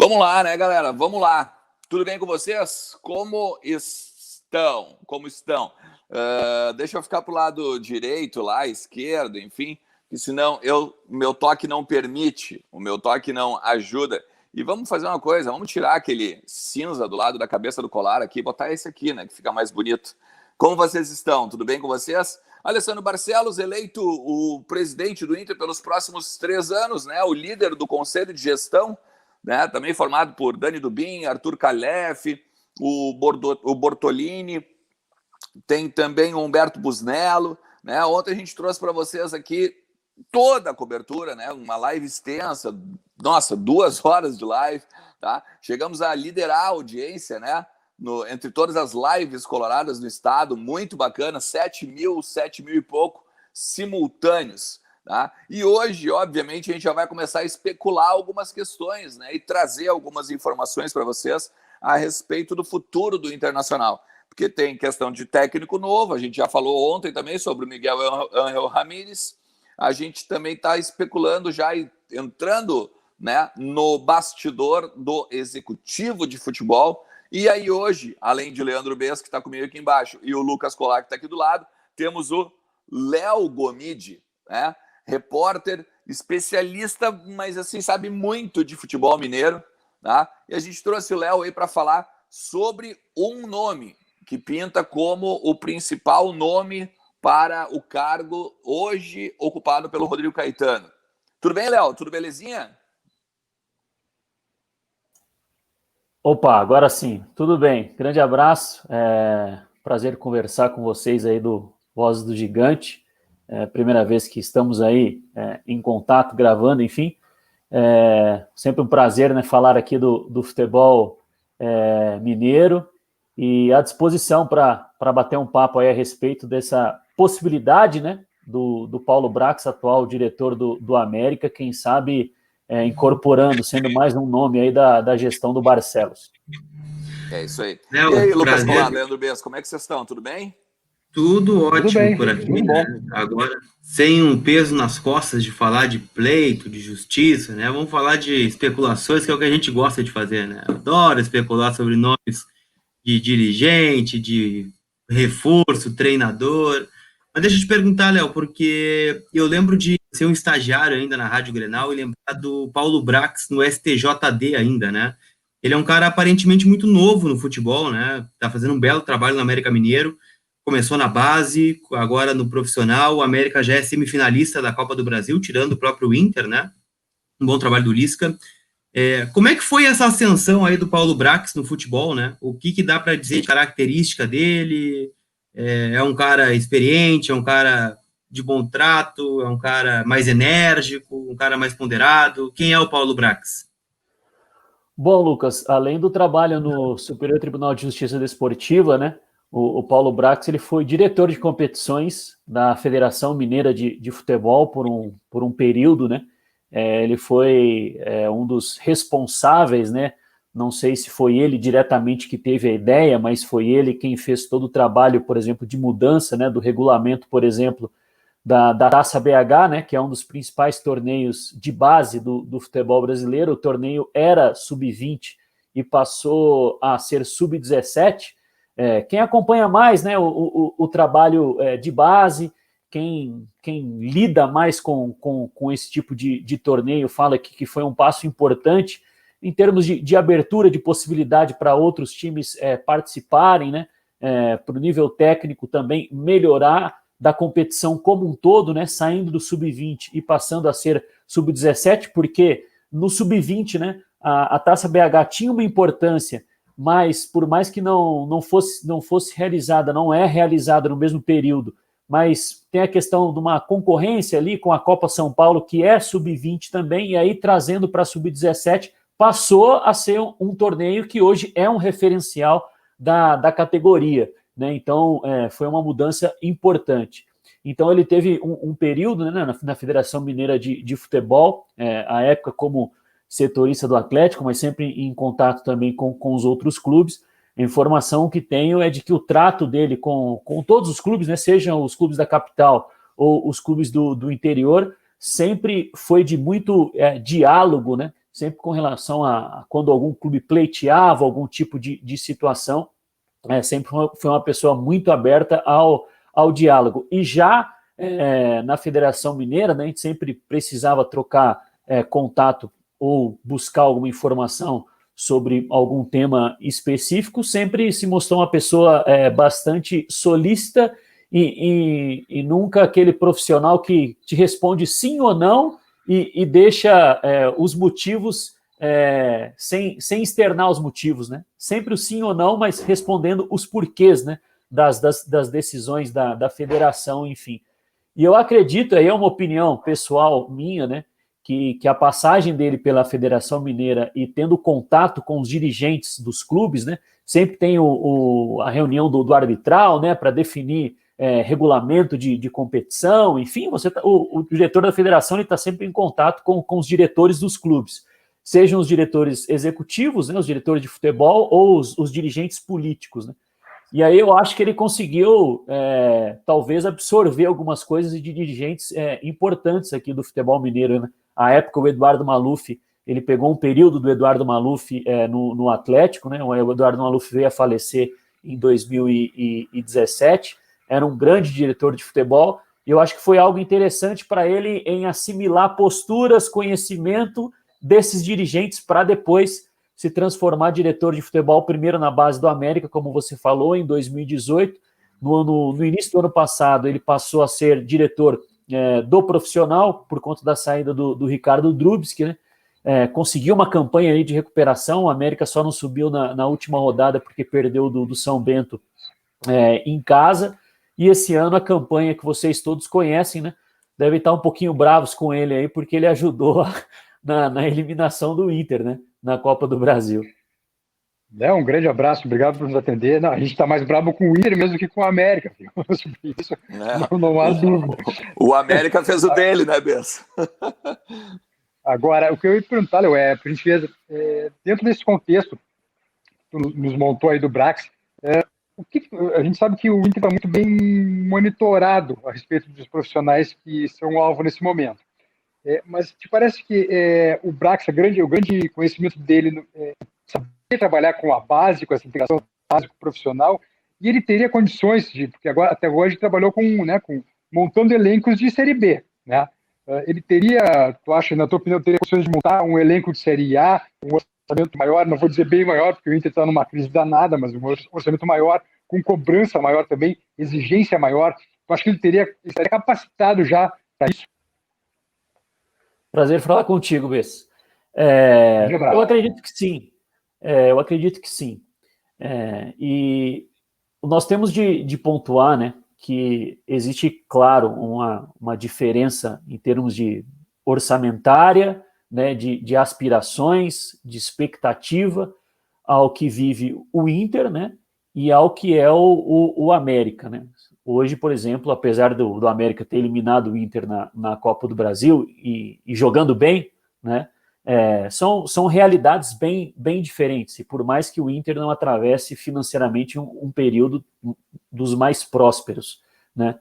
Vamos lá, né, galera? Vamos lá. Tudo bem com vocês? Como estão? Deixa eu ficar pro lado direito lá, esquerdo, enfim, que senão meu toque não permite, o meu toque não ajuda. E vamos fazer uma coisa, vamos tirar aquele cinza do lado da cabeça do colar aqui e botar esse aqui, né, que fica mais bonito. Como vocês estão? Tudo bem com vocês? Alessandro Barcelos, eleito o presidente do Inter pelos próximos 3 anos, né, o líder do Conselho de Gestão, né, também formado por Dani Dubin, Arthur Calef, o Bortolini, tem também o Humberto Busnello, né? Ontem a gente trouxe para vocês aqui toda a cobertura, né? Uma live extensa, nossa, 2 horas de live, tá? Chegamos a liderar a audiência, né? Entre todas as lives coloradas no estado, muito bacana, 7 mil e pouco simultâneos. Tá? E hoje, obviamente, a gente já vai começar a especular algumas questões, né, e trazer algumas informações para vocês a respeito do futuro do Internacional. Porque tem questão de técnico novo, a gente já falou ontem também sobre o Miguel Ángel Ramírez, a gente também está especulando, já entrando, né, no bastidor do executivo de futebol. E aí hoje, além de Leandro Bess, que está comigo aqui embaixo, e o Lucas Colar, que está aqui do lado, temos o Léo Gomide, né? Repórter, especialista, mas assim, sabe muito de futebol mineiro, tá? E a gente trouxe o Léo aí para falar sobre um nome que pinta como o principal nome para o cargo hoje ocupado pelo Rodrigo Caetano. Tudo bem, Léo? Tudo belezinha? Opa, agora sim, tudo bem. Grande abraço, prazer conversar com vocês aí do Vozes do Gigante. Primeira vez que estamos aí em contato, gravando, enfim. Sempre um prazer, né, falar aqui do futebol mineiro e à disposição para bater um papo aí a respeito dessa possibilidade, né, do Paulo Brax, atual diretor do América, quem sabe incorporando, sendo mais um nome aí da gestão do Barcelos. É isso aí. Léo, E aí, Lucas prazer. Colar, Leandro Bess, como é que vocês estão? Tudo bem? Tudo ótimo Tudo bem, por aqui, tudo né? bom. Agora, sem um peso nas costas de falar de pleito, de justiça, né? Vamos falar de especulações, que é o que a gente gosta de fazer, né? Adoro especular sobre nomes de dirigente, de reforço, treinador. Mas deixa eu te perguntar, Léo, porque eu lembro de ser um estagiário ainda na Rádio Grenal e lembrar do Paulo Brax no STJD ainda, né? Ele é um cara aparentemente muito novo no futebol, né? Tá fazendo um belo trabalho no América Mineiro. Começou na base, agora no profissional. O América já é semifinalista da Copa do Brasil, tirando o próprio Inter, né? Um bom trabalho do Lisca. Como é que foi essa ascensão aí do Paulo Brax no futebol, né? O que dá para dizer de característica dele? É um cara experiente, é um cara de bom trato, é um cara mais enérgico, um cara mais ponderado? Quem é o Paulo Brax? Bom, Lucas, além do trabalho no Superior Tribunal de Justiça Desportiva, né, o Paulo Brax ele foi diretor de competições da Federação Mineira de Futebol por um período, né? Ele foi um dos responsáveis, né? Não sei se foi ele diretamente que teve a ideia, mas foi ele quem fez todo o trabalho, por exemplo, de mudança, né, do regulamento, por exemplo, da Taça BH, né, que é um dos principais torneios de base do futebol brasileiro. O torneio era sub-20 e passou a ser sub-17. Quem acompanha mais, né, o trabalho de base, quem lida mais com esse tipo de torneio, fala que foi um passo importante em termos de abertura de possibilidade para outros times participarem, né, para o nível técnico também melhorar da competição como um todo, né, saindo do sub-20 e passando a ser sub-17, porque no sub-20, né, a Taça BH tinha uma importância, mas por mais que não fosse realizada, não é realizada no mesmo período, mas tem a questão de uma concorrência ali com a Copa São Paulo, que é sub-20 também, e aí trazendo para sub-17, passou a ser um torneio que hoje é um referencial da categoria. Né? Então, foi uma mudança importante. Então, ele teve um período, né, na Federação Mineira de Futebol, à época como setorista do Atlético, mas sempre em contato também com os outros clubes. A informação que tenho é de que o trato dele com todos os clubes, né, sejam os clubes da capital ou os clubes do interior, sempre foi de muito diálogo, né, sempre com relação a quando algum clube pleiteava algum tipo de situação, sempre foi uma pessoa muito aberta ao diálogo. E já na Federação Mineira, né, a gente sempre precisava trocar contato ou buscar alguma informação sobre algum tema específico, sempre se mostrou uma pessoa bastante solícita e nunca aquele profissional que te responde sim ou não e deixa os motivos sem externar os motivos, né? Sempre o sim ou não, mas respondendo os porquês, né, das decisões da federação, enfim. E eu acredito, aí é uma opinião pessoal minha, né, que a passagem dele pela Federação Mineira e tendo contato com os dirigentes dos clubes, né, sempre tem a reunião do arbitral, né, para definir regulamento de competição, enfim, o diretor da federação está sempre em contato com os diretores dos clubes, sejam os diretores executivos, né, os diretores de futebol, ou os dirigentes políticos, né. E aí eu acho que ele conseguiu, talvez, absorver algumas coisas de dirigentes importantes aqui do futebol mineiro, né. À época, o Eduardo Maluf, ele pegou um período do Eduardo Maluf no Atlético, né? O Eduardo Maluf veio a falecer em 2017, era um grande diretor de futebol, e eu acho que foi algo interessante para ele em assimilar posturas, conhecimento desses dirigentes para depois se transformar diretor de futebol, primeiro na base do América, como você falou, em 2018. No início do ano passado, ele passou a ser diretor do profissional, por conta da saída do Ricardo Drubski, né? Conseguiu uma campanha aí de recuperação, o América só não subiu na última rodada porque perdeu do São Bento em casa, e esse ano a campanha que vocês todos conhecem, né? Devem estar um pouquinho bravos com ele aí, porque ele ajudou na eliminação do Inter, né? Na Copa do Brasil. Um grande abraço, obrigado por nos atender. Não, a gente está mais bravo com o Inter mesmo que com a América. Isso, não há dúvida. O América fez o dele, né, Bessa? Agora, o que eu ia perguntar, Léo, para a gente ver, dentro desse contexto que tu nos montou aí do Brax, a gente sabe que o Inter está muito bem monitorado a respeito dos profissionais que são alvo nesse momento. Mas te parece que o Brax, o grande conhecimento dele saber trabalhar com a base, com essa integração básica profissional, e ele teria condições porque até agora ele trabalhou com montando elencos de Série B, né? Ele teria, tu acha, na tua opinião, teria condições de montar um elenco de Série A, um orçamento maior, não vou dizer bem maior, porque o Inter está numa crise danada, mas um orçamento maior, com cobrança maior também, exigência maior. Tu acha que ele estaria capacitado já para isso? Prazer falar contigo, Bess. Eu acredito que sim. Eu acredito que sim. E nós temos de pontuar, né, que existe, claro, uma diferença em termos de orçamentária, né, de aspirações, de expectativa ao que vive o Inter, né, e ao que é o América, né. Hoje, por exemplo, apesar do América ter eliminado o Inter na Copa do Brasil e jogando bem, né, são realidades bem diferentes, e por mais que o Inter não atravesse financeiramente um período dos mais prósperos, né?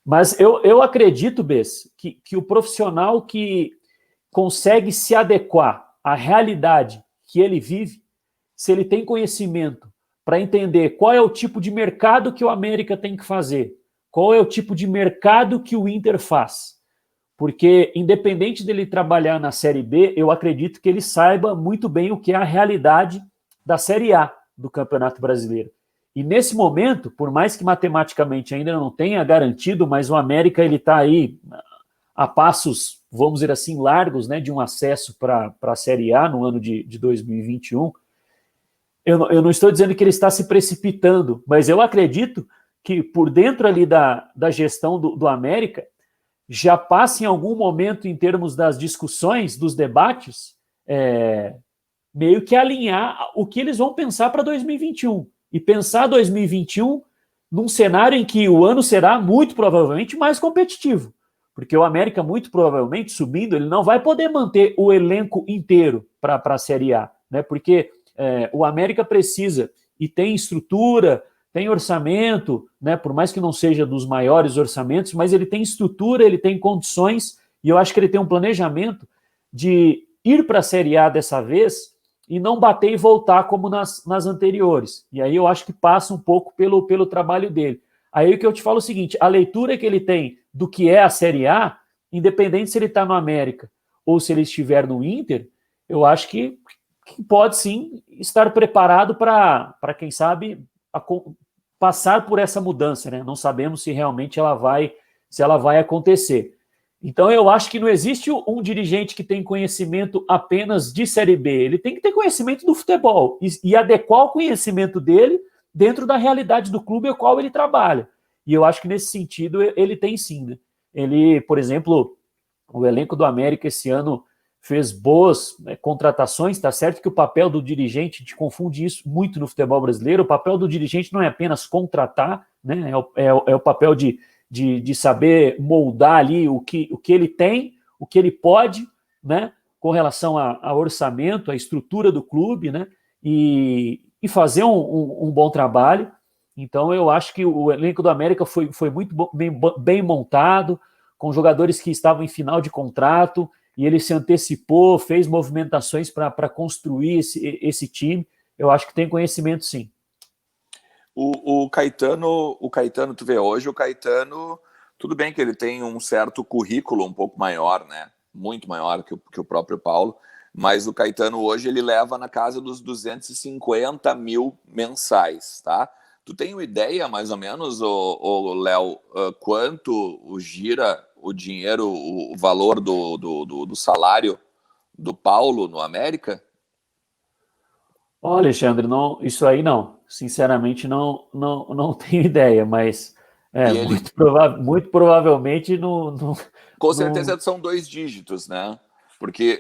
Mas eu acredito, Bess, que o profissional que consegue se adequar à realidade que ele vive, se ele tem conhecimento para entender qual é o tipo de mercado que o América tem que fazer, qual é o tipo de mercado que o Inter faz, porque independente dele trabalhar na Série B, eu acredito que ele saiba muito bem o que é a realidade da Série A do Campeonato Brasileiro. E nesse momento, por mais que matematicamente ainda não tenha garantido, mas o América ele está aí a passos, vamos dizer assim, largos, né, de um acesso para a Série A no ano de 2021. Eu não estou dizendo que ele está se precipitando, mas eu acredito que por dentro ali da gestão do América já passa em algum momento, em termos das discussões, dos debates, meio que alinhar o que eles vão pensar para 2021. E pensar 2021 num cenário em que o ano será muito provavelmente mais competitivo. Porque o América, muito provavelmente, subindo, ele não vai poder manter o elenco inteiro para a Série A, né? Porque o América precisa, e tem estrutura, tem orçamento, né? Por mais que não seja dos maiores orçamentos, mas ele tem estrutura, ele tem condições, e eu acho que ele tem um planejamento de ir para a Série A dessa vez e não bater e voltar como nas anteriores. E aí eu acho que passa um pouco pelo trabalho dele. Aí o que eu te falo é o seguinte, a leitura que ele tem do que é a Série A, independente se ele está no América ou se ele estiver no Inter, eu acho que pode sim estar preparado para quem sabe, passar por essa mudança, né? Não sabemos se realmente ela vai acontecer. Então, eu acho que não existe um dirigente que tem conhecimento apenas de Série B. Ele tem que ter conhecimento do futebol e adequar o conhecimento dele dentro da realidade do clube ao qual ele trabalha. E eu acho que, nesse sentido, ele tem sim, né? Ele, por exemplo, o elenco do América esse ano fez boas contratações. Tá certo que o papel do dirigente, a gente confunde isso muito no futebol brasileiro, o papel do dirigente não é apenas contratar, né? É o papel de saber moldar ali o que ele tem, o que ele pode, né, com relação a orçamento, a estrutura do clube, né, e fazer um bom trabalho. Então, eu acho que o elenco do América foi muito bem montado, com jogadores que estavam em final de contrato, e ele se antecipou, fez movimentações para construir esse time. Eu acho que tem conhecimento, sim. O Caetano, tu vê hoje, o Caetano, tudo bem que ele tem um certo currículo um pouco maior, né? Muito maior que o próprio Paulo, mas o Caetano hoje ele leva na casa dos 250 mil mensais, tá? Tu tem uma ideia, mais ou menos, Léo, quanto gira o dinheiro, o valor do salário do Paulo no América? Olha, Alexandre, não, isso aí não. Sinceramente, não tenho ideia, mas Ele, muito provavelmente com não... certeza são 2 dígitos, né? Porque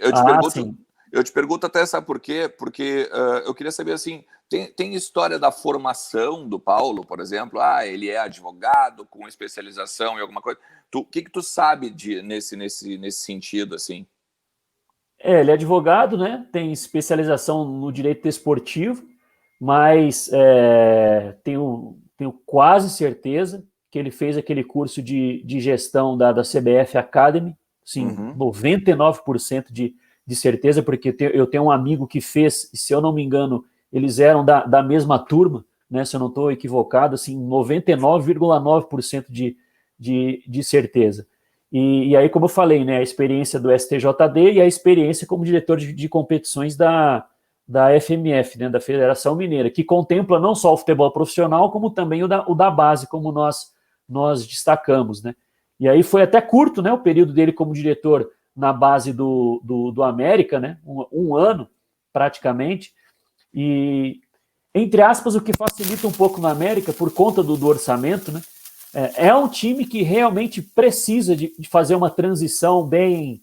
Sim. eu te pergunto até, sabe por quê? Porque eu queria saber, assim, tem história da formação do Paulo, por exemplo? Ele é advogado com especialização em alguma coisa. O que tu sabe nesse sentido, assim? Ele é advogado, né? Tem especialização no direito desportivo, mas tenho quase certeza que ele fez aquele curso de gestão da CBF Academy, sim, 99% de certeza, porque eu tenho um amigo que fez, e se eu não me engano, eles eram da mesma turma, né? Se eu não estou equivocado, assim, 99,9% de certeza. E aí, como eu falei, né, a experiência do STJD e a experiência como diretor de competições da FMF, né, da Federação Mineira, que contempla não só o futebol profissional, como também o da base, como nós destacamos, né. E aí foi até curto, né, o período dele como diretor na base do América, né, um ano, praticamente, e, entre aspas, o que facilita um pouco no América, por conta do orçamento, né, é um time que realmente precisa de fazer uma transição bem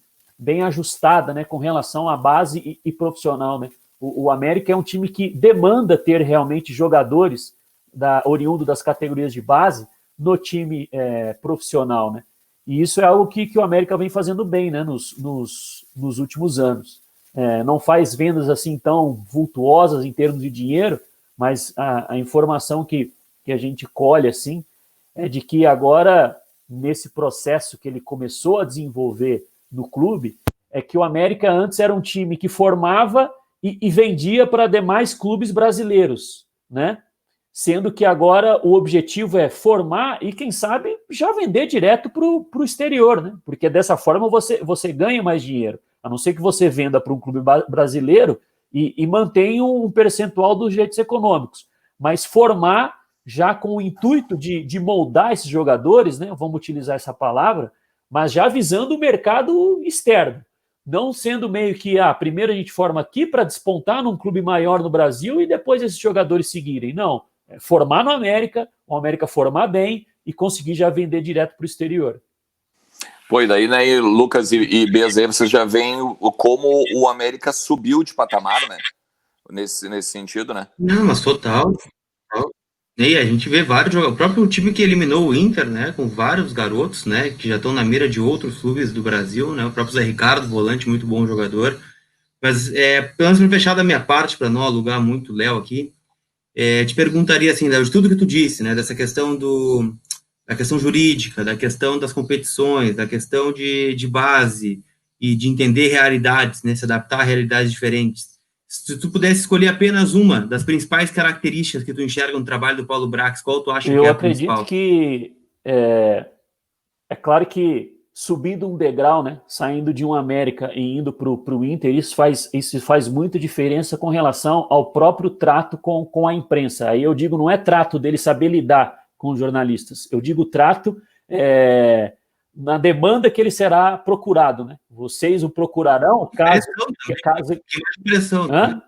ajustada, né, com relação à base e profissional, né. O América é um time que demanda ter realmente jogadores oriundo das categorias de base no time profissional, né. E isso é algo que o América vem fazendo bem, né, nos últimos anos. Não faz vendas assim tão vultuosas em termos de dinheiro, mas a informação que a gente colhe assim é de que agora, nesse processo que ele começou a desenvolver no clube, é que o América antes era um time que formava e vendia para demais clubes brasileiros, né? Sendo que agora o objetivo é formar e, quem sabe, já vender direto para o exterior, né? Porque dessa forma você ganha mais dinheiro, a não ser que você venda para um clube brasileiro e mantenha um percentual dos direitos econômicos. Mas formar já com o intuito de moldar esses jogadores, né, vamos utilizar essa palavra, mas já visando o mercado externo, não sendo meio que, primeiro a gente forma aqui para despontar num clube maior no Brasil e depois esses jogadores seguirem. Não, formar no América, o América formar bem e conseguir já vender direto para o exterior. Pô, e daí, né, Lucas e Bezerra, vocês já veem como o América subiu de patamar, né, nesse sentido, né? Não, mas total. E a gente vê vários jogadores, o próprio time que eliminou o Inter, né, com vários garotos, né, que já estão na mira de outros clubes do Brasil, né, o próprio Zé Ricardo, volante, muito bom jogador. Mas, pelo menos para fechar da minha parte, para não alugar muito o Léo aqui, te perguntaria, assim, Léo, de tudo que tu disse, né, dessa questão da questão jurídica, da questão das competições, da questão de base, e de entender realidades, né, se adaptar a realidades diferentes. Se tu pudesse escolher apenas uma das principais características que tu enxerga no trabalho do Paulo Brax, qual tu acha que é a principal? Eu acredito que é claro que subindo um degrau, né, saindo de um América e indo para o Inter, isso faz muita diferença com relação ao próprio trato com a imprensa. Aí eu digo, não é trato dele saber lidar com os jornalistas, eu digo trato na demanda que ele será procurado, né? Vocês o procurarão caso... Pressão, né?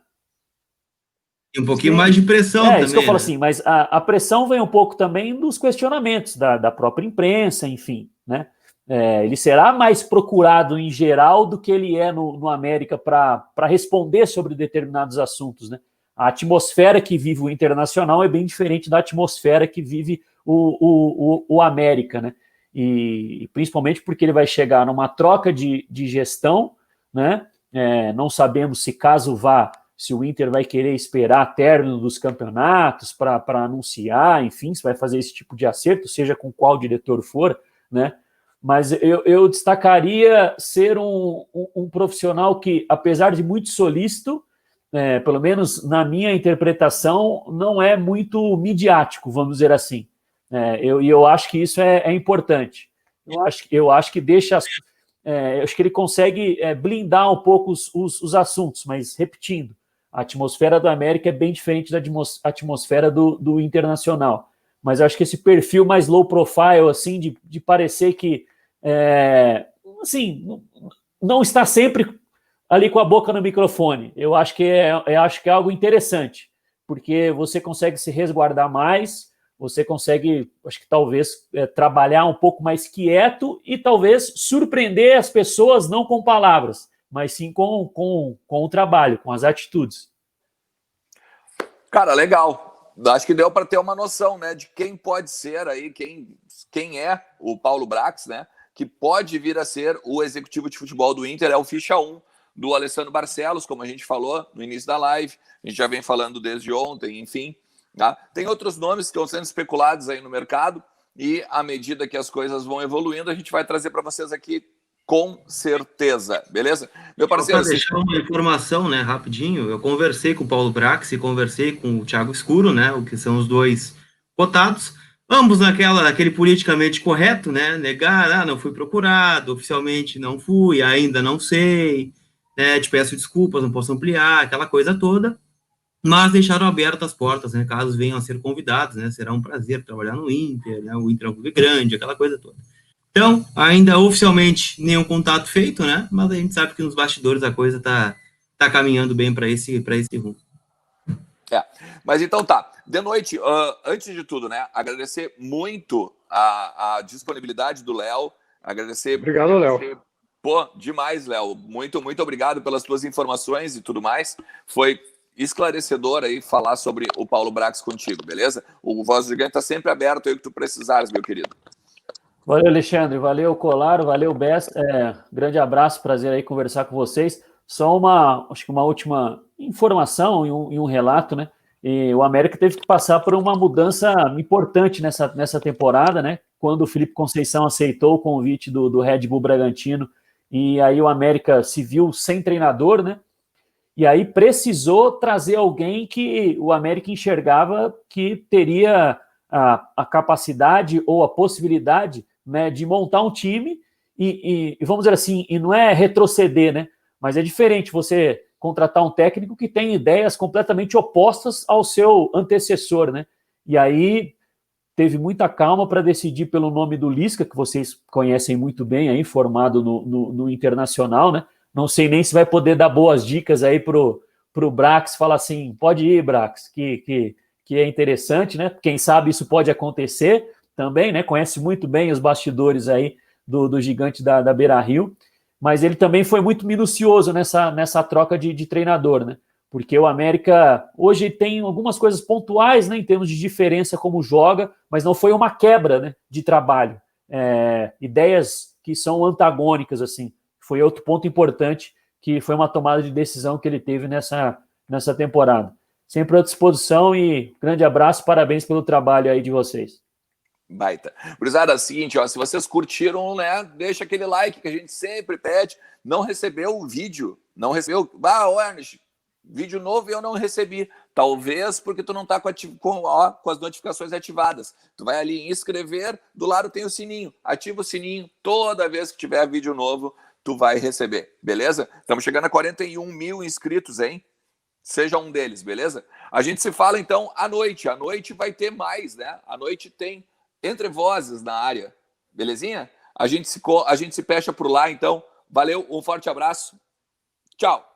E um pouquinho mais de pressão também. Isso que eu falo assim, mas a pressão vem um pouco também dos questionamentos da própria imprensa, enfim, né? Ele será mais procurado em geral do que ele é no América para responder sobre determinados assuntos, né? A atmosfera que vive o Internacional é bem diferente da atmosfera que vive o América, né? E principalmente porque ele vai chegar numa troca de gestão, né? Não sabemos se caso vá, se o Inter vai querer esperar término dos campeonatos para anunciar, enfim, se vai fazer esse tipo de acerto, seja com qual diretor for, né? Mas eu destacaria ser um profissional que, apesar de muito solícito, pelo menos na minha interpretação, não é muito midiático, vamos dizer assim. Eu acho que isso é importante. Eu acho que deixa... eu acho que ele consegue blindar um pouco os assuntos, mas repetindo, a atmosfera do América é bem diferente da atmosfera do Internacional. Mas eu acho que esse perfil mais low profile, assim, de parecer que assim, não está sempre ali com a boca no microfone. Eu acho que é algo interessante, porque você consegue se resguardar mais, você consegue, acho que talvez, trabalhar um pouco mais quieto e talvez surpreender as pessoas não com palavras, mas sim com o trabalho, com as atitudes. Cara, legal. Acho que deu para ter uma noção, né, de quem pode ser aí, quem é o Paulo Brax, né, que pode vir a ser o executivo de futebol do Inter, é o ficha 1 do Alessandro Barcelos, como a gente falou no início da live, a gente já vem falando desde ontem, enfim. Tá? Tem outros nomes que estão sendo especulados aí no mercado e à medida que as coisas vão evoluindo, a gente vai trazer para vocês aqui com certeza, beleza? Meu parceiro... Para deixar uma informação, né, rapidinho, eu conversei com o Paulo Brax e conversei com o Thiago Escuro, né, o que são os dois cotados, ambos naquele politicamente correto, né, negar, não fui procurado, oficialmente não fui, ainda não sei, né, te peço desculpas, não posso ampliar, aquela coisa toda, mas deixaram abertas as portas, né, caso venham a ser convidados, né, será um prazer trabalhar no Inter, né, o Inter é um clube grande, aquela coisa toda. Então, ainda oficialmente nenhum contato feito, né, mas a gente sabe que nos bastidores a coisa tá caminhando bem para esse rumo. Mas então tá, de noite, antes de tudo, né, agradecer muito a disponibilidade do Léo, agradecer... Obrigado, Léo. Pô, demais, Léo, muito, muito obrigado pelas tuas informações e tudo mais, foi esclarecedor aí falar sobre o Paulo Brax contigo, beleza? O Voz do Gigante tá sempre aberto aí o que tu precisares, meu querido. Valeu, Alexandre, valeu, Colaro, valeu, Bess, grande abraço, prazer aí conversar com vocês. Só acho que uma última informação e um relato, né? E o América teve que passar por uma mudança importante nessa temporada, né? Quando o Felipe Conceição aceitou o convite do Red Bull Bragantino, e aí o América se viu sem treinador, né? E aí precisou trazer alguém que o América enxergava que teria a capacidade ou a possibilidade, né, de montar um time e vamos dizer assim, e não é retroceder, né? Mas é diferente você contratar um técnico que tem ideias completamente opostas ao seu antecessor, né? E aí teve muita calma para decidir pelo nome do Lisca, que vocês conhecem muito bem aí, formado no Internacional, né? Não sei nem se vai poder dar boas dicas aí pro Brax, falar assim, pode ir, Brax, que é interessante, né? Quem sabe isso pode acontecer também, né? Conhece muito bem os bastidores aí do gigante da Beira-Rio, mas ele também foi muito minucioso nessa troca de treinador, né? Porque o América hoje tem algumas coisas pontuais, né, em termos de diferença como joga, mas não foi uma quebra, né, de trabalho. Ideias que são antagônicas, assim. Foi outro ponto importante, que foi uma tomada de decisão que ele teve nessa temporada. Sempre à disposição e grande abraço, parabéns pelo trabalho aí de vocês. Baita. Gurizada, é o seguinte, ó, se vocês curtiram, né, deixa aquele like que a gente sempre pede. Não recebeu o vídeo, não recebeu. Ernest, vídeo novo e eu não recebi. Talvez porque tu não tá com as notificações ativadas. Tu vai ali em inscrever, do lado tem o sininho. Ativa o sininho, toda vez que tiver vídeo novo, tu vai receber, beleza? Estamos chegando a 41 mil inscritos, hein? Seja um deles, beleza? A gente se fala, então, à noite. À noite vai ter mais, né? À noite tem Entre Vozes na área, belezinha? A gente se fecha por lá, então. Valeu, um forte abraço. Tchau.